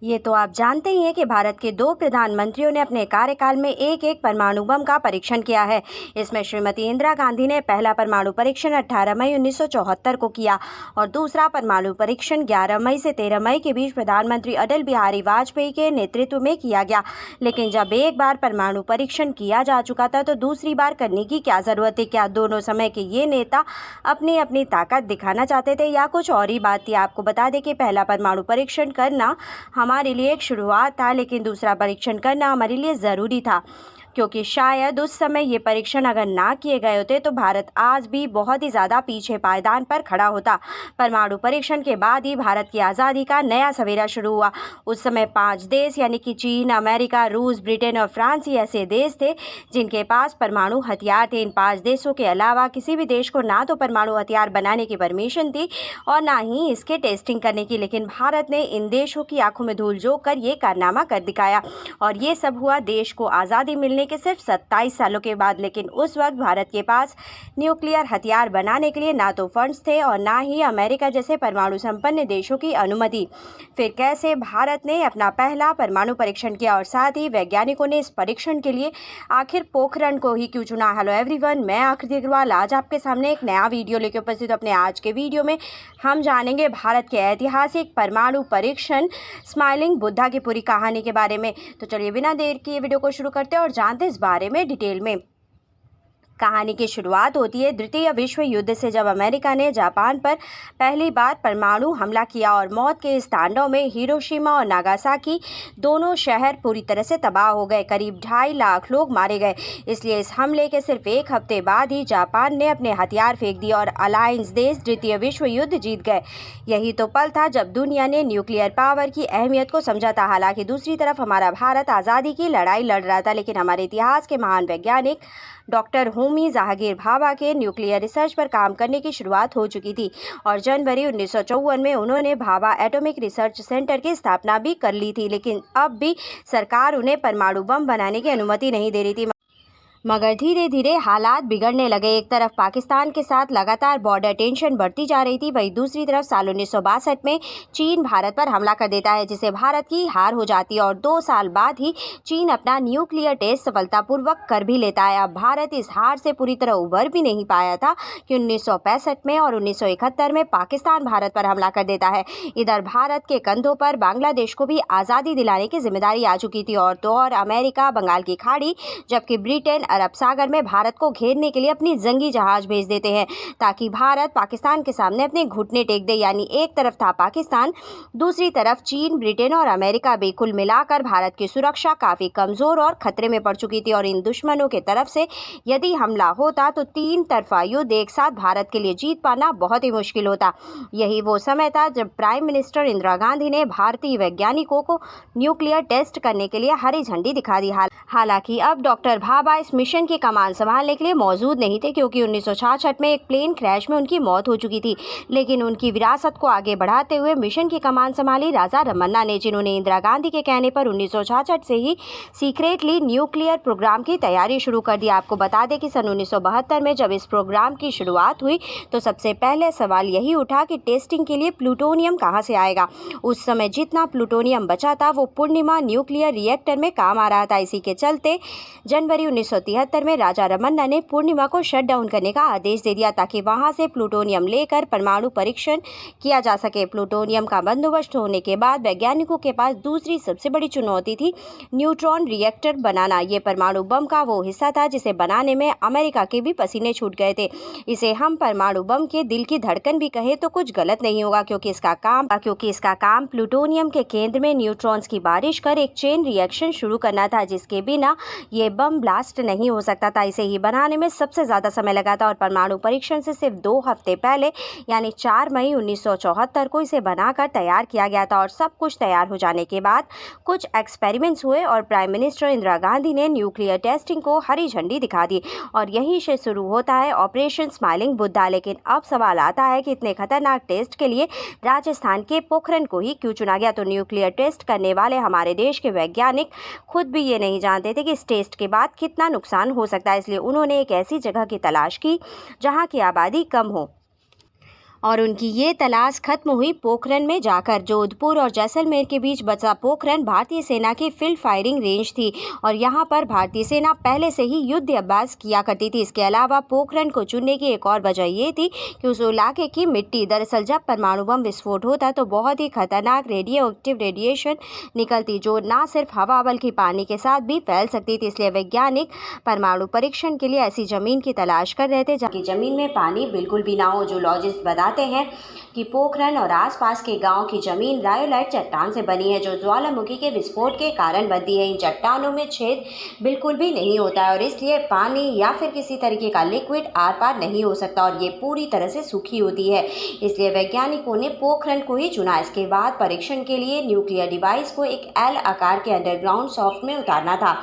ये तो आप जानते ही हैं कि भारत के 2 प्रधानमंत्रियों ने अपने कार्यकाल में एक परमाणु बम का परीक्षण किया है। इसमें श्रीमती इंदिरा गांधी ने पहला परमाणु परीक्षण 18 मई 1974 को किया और दूसरा परमाणु परीक्षण 11 मई से 13 मई के बीच प्रधानमंत्री अटल बिहारी वाजपेयी के नेतृत्व में किया गया। लेकिन जब एक बार परमाणु परीक्षण किया जा चुका था तो दूसरी बार करने की क्या ज़रूरत है? क्या दोनों समय के ये नेता अपनी अपनी ताकत दिखाना चाहते थे या कुछ और ही बात थी? आपको बता दें कि पहला परमाणु परीक्षण करना हमारे लिए एक शुरुआत था, लेकिन दूसरा परीक्षण करना हमारे लिए ज़रूरी था, क्योंकि शायद उस समय ये परीक्षण अगर ना किए गए होते तो भारत आज भी बहुत ही ज़्यादा पीछे पायदान पर खड़ा होता। परमाणु परीक्षण के बाद ही भारत की आज़ादी का नया सवेरा शुरू हुआ। उस समय 5 देश यानी कि चीन, अमेरिका, रूस, ब्रिटेन और फ्रांस ही ऐसे देश थे जिनके पास परमाणु हथियार थे। इन 5 देशों के अलावा किसी भी देश को ना तो परमाणु हथियार बनाने की परमिशन थी और ना ही इसके टेस्टिंग करने की, लेकिन भारत ने इन देशों की आंखों में धूल झोंक कर ये कारनामा कर दिखाया। और ये सब हुआ देश को आज़ादी मिलने के सिर्फ 27 सालों के बाद। लेकिन उस वक्त भारत के पास न्यूक्लियर हथियार बनाने के लिए ना तो फंड्स थे और ना ही अमेरिका जैसे परमाणु संपन्न देशों की अनुमति। फिर कैसे भारत ने अपना पहला परमाणु परीक्षण किया और साथ ही वैज्ञानिकों ने इस परीक्षण के लिए आखिर पोखरण को ही क्यों चुना? हेलो एवरीवन, मैं आकृति अग्रवाल आज आपके सामने एक नया वीडियो लेकर उपस्थित हूं। अपने आज के वीडियो में हम जानेंगे भारत के ऐतिहासिक परमाणु परीक्षण स्माइलिंग बुद्धा की पूरी कहानी के बारे में। तो चलिए बिना देर किए वीडियो को शुरू करते हैं और जानते इस बारे में डिटेल में। कहानी की शुरुआत होती है द्वितीय विश्व युद्ध से, जब अमेरिका ने जापान पर पहली बार परमाणु हमला किया और मौत के इस तांडव में हिरोशिमा और नागासाकी दोनों शहर पूरी तरह से तबाह हो गए। करीब 2.5 लाख लोग मारे गए। इसलिए इस हमले के सिर्फ एक हफ्ते बाद ही जापान ने अपने हथियार फेंक दिए और अलायंस देश द्वितीय विश्व युद्ध जीत गए। यही तो पल था जब दुनिया ने न्यूक्लियर पावर की अहमियत को समझा था। हालांकि दूसरी तरफ हमारा भारत आज़ादी की लड़ाई लड़ रहा था, लेकिन हमारे इतिहास के महान वैज्ञानिक डॉक्टर होमी जहांगीर भाभा के न्यूक्लियर रिसर्च पर काम करने की शुरुआत हो चुकी थी और जनवरी 1954 में उन्होंने भाभा एटॉमिक रिसर्च सेंटर की स्थापना भी कर ली थी। लेकिन अब भी सरकार उन्हें परमाणु बम बनाने की अनुमति नहीं दे रही थी। मगर धीरे धीरे हालात बिगड़ने लगे। एक तरफ पाकिस्तान के साथ लगातार बॉर्डर टेंशन बढ़ती जा रही थी, वहीं दूसरी तरफ साल 1962 में चीन भारत पर हमला कर देता है, जिससे भारत की हार हो जाती है और 2 साल बाद ही चीन अपना न्यूक्लियर टेस्ट सफलतापूर्वक कर भी लेता है। अब भारत इस हार से पूरी तरह उभर भी नहीं पाया था कि 1965 में और 1971 में पाकिस्तान भारत पर हमला कर देता है। इधर भारत के कंधों पर बांग्लादेश को भी आज़ादी दिलाने की जिम्मेदारी आ चुकी थी और तो और अमेरिका बंगाल की खाड़ी, जबकि ब्रिटेन अरब सागर में भारत को घेरने के लिए अपनी जंगी जहाज भेज देते हैं ताकि भारत पाकिस्तान के सामने अपने घुटने टेक दे। यानी एक तरफ था पाकिस्तान, दूसरी तरफ चीन, ब्रिटेन और अमेरिका भी। कुल मिलाकर भारत की सुरक्षा काफ़ी कमज़ोर और खतरे में पड़ चुकी थी और इन दुश्मनों के तरफ से यदि हमला होता तो 3 तरफा युद्ध एक साथ भारत के लिए जीत पाना बहुत ही मुश्किल होता। यही वो समय था जब प्राइम मिनिस्टर इंदिरा गांधी ने भारतीय वैज्ञानिकों को न्यूक्लियर टेस्ट करने के लिए हरी झंडी दिखा दी। हालांकि अब डॉक्टर भाभा इस मिशन की कमान संभालने के लिए मौजूद नहीं थे, क्योंकि 1966 में एक प्लेन क्रैश में उनकी मौत हो चुकी थी। लेकिन उनकी विरासत को आगे बढ़ाते हुए मिशन की कमान संभाली राजा रमन्ना ने, जिन्होंने इंदिरा गांधी के कहने पर 1966 से ही सीक्रेटली न्यूक्लियर प्रोग्राम की तैयारी शुरू कर दी। आपको बता दें कि सन 1972 में जब इस प्रोग्राम की शुरुआत हुई तो सबसे पहले सवाल यही उठा कि टेस्टिंग के लिए प्लूटोनियम कहाँ से आएगा। उस समय जितना प्लूटोनियम बचा था वो पूर्णिमा न्यूक्लियर रिएक्टर में काम आ रहा था। इसी के चलते जनवरी 1973 में राजा रमन्ना ने पूर्णिमा को शट डाउन करने का आदेश दे दिया ताकि वहां से प्लूटोनियम लेकर परमाणु परीक्षण किया जा सके। प्लूटोनियम का बंदोबस्त होने के बाद वैज्ञानिकों के पास दूसरी सबसे बड़ी चुनौती थी न्यूट्रॉन रिएक्टर बनाना। ये परमाणु बम का वो हिस्सा था जिसे बनाने में अमेरिका के भी पसीने छूट गए थे। इसे हम परमाणु बम के दिल की धड़कन भी कहें तो कुछ गलत नहीं होगा, क्योंकि इसका काम प्लूटोनियम के केंद्र में न्यूट्रॉन्स की बारिश कर एक चेन रिएक्शन शुरू करना था, जिसके बिना ये बम ब्लास्ट नहीं हो सकता था। इसे ही बनाने में सबसे ज़्यादा समय लगा था और परमाणु परीक्षण से सिर्फ 2 हफ्ते पहले यानी 4 मई 1974 को इसे बनाकर तैयार किया गया था। और सब कुछ तैयार हो जाने के बाद कुछ एक्सपेरिमेंट्स हुए और प्राइम मिनिस्टर इंदिरा गांधी ने न्यूक्लियर टेस्टिंग को हरी झंडी दिखा दी और यहीं से शुरू होता है ऑपरेशन स्माइलिंग बुद्धा। लेकिन अब सवाल आता है कि इतने खतरनाक टेस्ट के लिए राजस्थान के पोखरण को ही क्यों चुना गया? तो न्यूक्लियर टेस्ट करने वाले हमारे देश के वैज्ञानिक खुद भी ये नहीं जानते थे कि इस टेस्ट के बाद कितना नुकसान हो सकता है, इसलिए उन्होंने एक ऐसी जगह की तलाश की जहां की आबादी कम हो और उनकी ये तलाश खत्म हुई पोखरण में जाकर। जोधपुर और जैसलमेर के बीच बसा पोखरण भारतीय सेना की फील्ड फायरिंग रेंज थी और यहाँ पर भारतीय सेना पहले से ही युद्ध अभ्यास किया करती थी। इसके अलावा पोखरण को चुनने की एक और वजह ये थी कि उस इलाके की मिट्टी, दरअसल जब परमाणु बम विस्फोट होता तो बहुत ही खतरनाक रेडियो एक्टिव रेडिएशन निकलती, जो न सिर्फ हवा बल्कि पानी के साथ भी फैल सकती थी। इसलिए वैज्ञानिक परमाणु परीक्षण के लिए ऐसी जमीन की तलाश कर रहे थे जहाँ की जमीन में पानी बिल्कुल भी ना हो। जूलॉजिस्ट बताते हैं कि पोखरण और आसपास के गांव की जमीन रायोलाइट चट्टान से बनी है, जो ज्वालामुखी के विस्फोट के कारण बनती है। इन चट्टानों में छेद बिल्कुल भी नहीं होता है और इसलिए पानी या फिर किसी तरीके का लिक्विड आर पार नहीं हो सकता और ये पूरी तरह से सूखी होती है। इसलिए वैज्ञानिकों ने पोखरण को ही चुना। इसके बाद परीक्षण के लिए न्यूक्लियर डिवाइस को एक एल आकार के अंडरग्राउंड सॉफ्ट में उतारना था,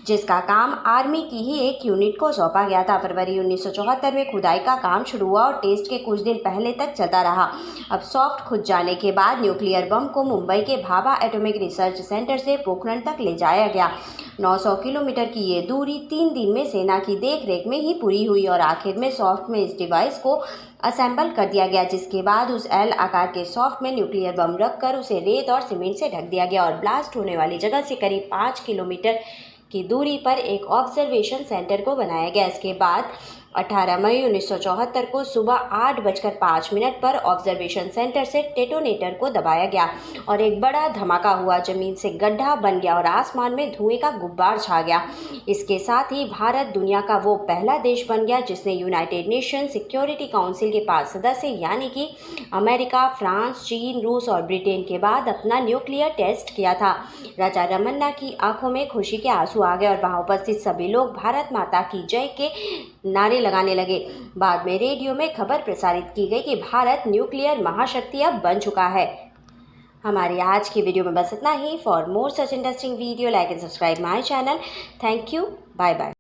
जिसका काम आर्मी की ही एक यूनिट को सौंपा गया था। फरवरी 1974 में खुदाई का काम शुरू हुआ और टेस्ट के कुछ दिन पहले तक चलता रहा। अब सॉफ्ट खुद जाने के बाद न्यूक्लियर बम को मुंबई के भाभा एटॉमिक रिसर्च सेंटर से पोखरण तक ले जाया गया। 900 किलोमीटर की ये दूरी 3 दिन में सेना की देखरेख में ही पूरी हुई और आखिर में सॉफ्ट में इस डिवाइस को असेंबल कर दिया गया, जिसके बाद उस एल आकार के सॉफ्ट में न्यूक्लियर बम रखकर उसे रेत और सीमेंट से ढक दिया गया और ब्लास्ट होने वाली जगह से करीब 5 किलोमीटर की दूरी पर एक ऑब्जर्वेशन सेंटर को बनाया गया। इसके बाद 18 मई 1974 को सुबह 8:05 पर ऑब्जर्वेशन सेंटर से डेटोनेटर को दबाया गया और एक बड़ा धमाका हुआ। जमीन से गड्ढा बन गया और आसमान में धुएं का गुब्बार छा गया। इसके साथ ही भारत दुनिया का वो पहला देश बन गया जिसने यूनाइटेड नेशन सिक्योरिटी काउंसिल के 5 सदस्य यानी कि अमेरिका, फ्रांस, चीन, रूस और ब्रिटेन के बाद अपना न्यूक्लियर टेस्ट किया था। राजा रमन्ना की आंखों में खुशी के आंसू आ गए और वहां उपस्थित सभी लोग भारत माता की जय के नारे लगाने लगे। बाद में रेडियो में खबर प्रसारित की गई कि भारत न्यूक्लियर महाशक्ति अब बन चुका है। हमारी आज की वीडियो में बस इतना ही। For more such interesting video, like and subscribe my channel. Thank you. Bye bye.